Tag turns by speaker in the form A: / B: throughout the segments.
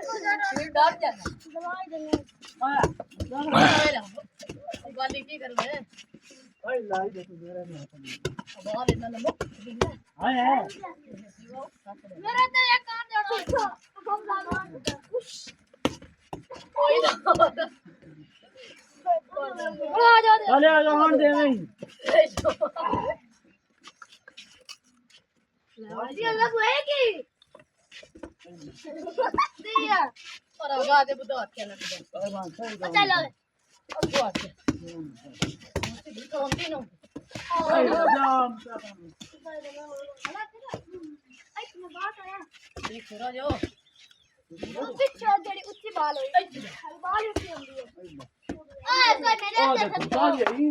A: डर जाना दवाई देंगे वाली की कर ले ओए लाई दे तू मेरा नहीं आता बहुत इतना लंबा हां है मेरा तो एक काम जाना हम लाना कोई ना चले आ जा हां दे नहीं ये लग है की दिया और आगा दे बुदा क्या लग गया चल ले अब बात कौन दिन हो आई जाम आई तुम बात आया देख रहा जो पीछे जड़ी ऊंची बाल होई बाल ऊंची होंदी है आ ऐसा मेरे से बाल यही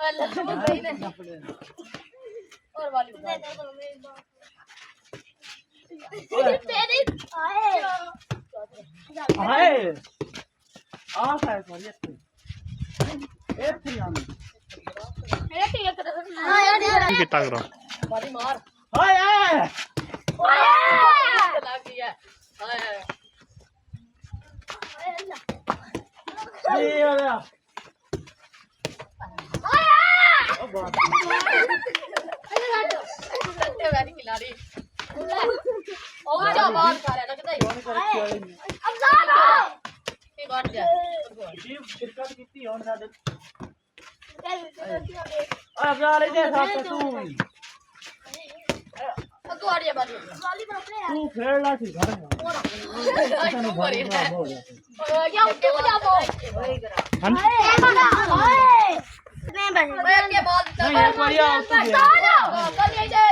A: अल्लाह सही ने और वाली तेरी आए आए आ है सॉरी एक थी हम मेरे ठीक है हां यार
B: कितना करो
A: मारी मार हाय हाय लग गया हाय ये वाला हाय ओ बात अरे वेरी खिलाड़ी और क्या बात कर रहा है लगता है अब जा ये बात जा जी शिरकत कितनी होने जा दे अब जा ले दे साथ तू तू आ रही वाली पर अपने तू खेलना सिखा रहा है क्या उठे बजा वो मैं के बाद नहीं बढ़िया कल ये दे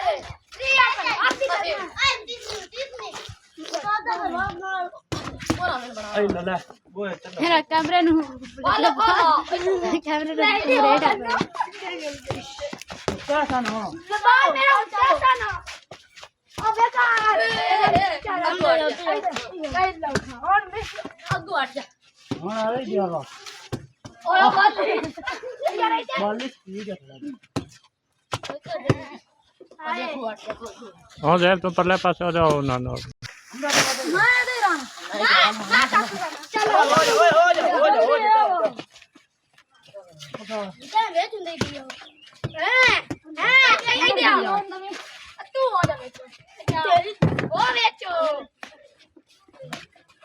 C: मेरा कैमरे नु कैमरे रेड आ
A: क्या सानो
C: बाल मेरा कैसा ना अबे कार और मैं अगू हट जा
A: हां अरे दियागा
C: और बाल
A: ठीक है
B: हाँ जाए तो परले पास आ जाओ ना ना
C: मैं दे रहा हूं चलो
A: हो जा
C: क्या वेच दे दियो हां ये दिया तू हो जा बेचो तेरी वो बेचो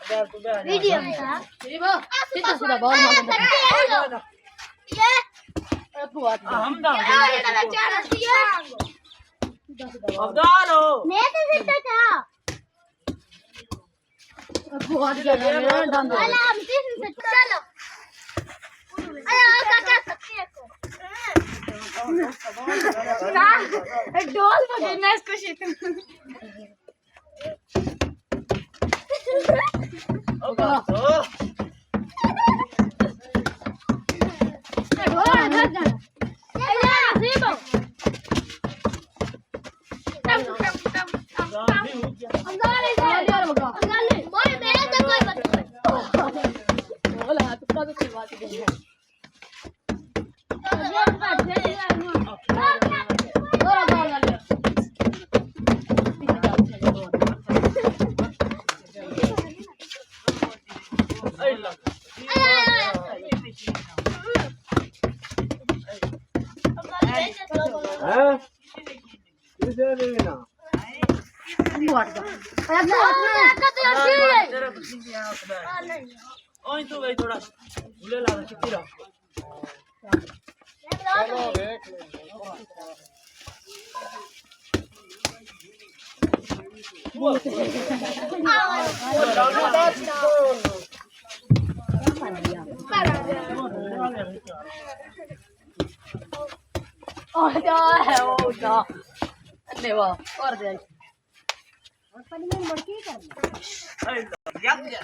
C: वीडियो में था
A: ये वो सीधा बॉल मार ये तू आ हम दा अब डालो
C: मैं तो सीधा था
A: तू आ जा मेरा डाल दो
C: अला हम सीधा चलो अरे काका सकती है को डोल बजाना इसको शीत
A: ओ बात हो ओए तू भाई थोड़ा भूले ला कितनी रहा और क्या है वो क्या ले वाह और दे पानी में मड़की कर याद जा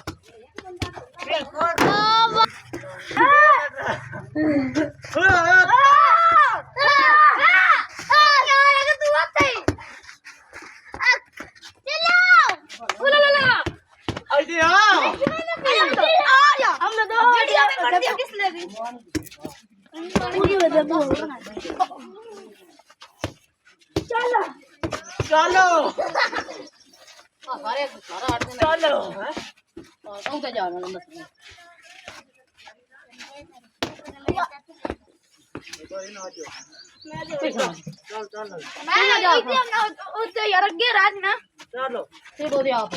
A: चलो चलो ਤੂੰ ਤੇ ਜਾਣਾ ਨਾ ਮਸਲਾ
C: ਮੈਂ ਨਾ ਉੱਤੇ ਯਾਰ ਅੱਗੇ ਰਾਜ ਨਾ
A: ਚਲੋ ਤੇ ਉਹਦੇ ਆਪ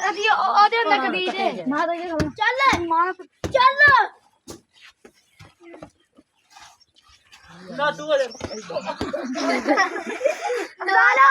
C: ਅਸੀਂ ਉਹਦੇ ਅੰਦਰ ਕਦੀ ਜੇ
A: ਮਾਂ ਤਾਂ ਇਹ
C: ਚੱਲ ਮਾਂ ਚੱਲ
A: ਨਾ ਤੂੰ ਉਹਦੇ
C: ਸਾਲਾ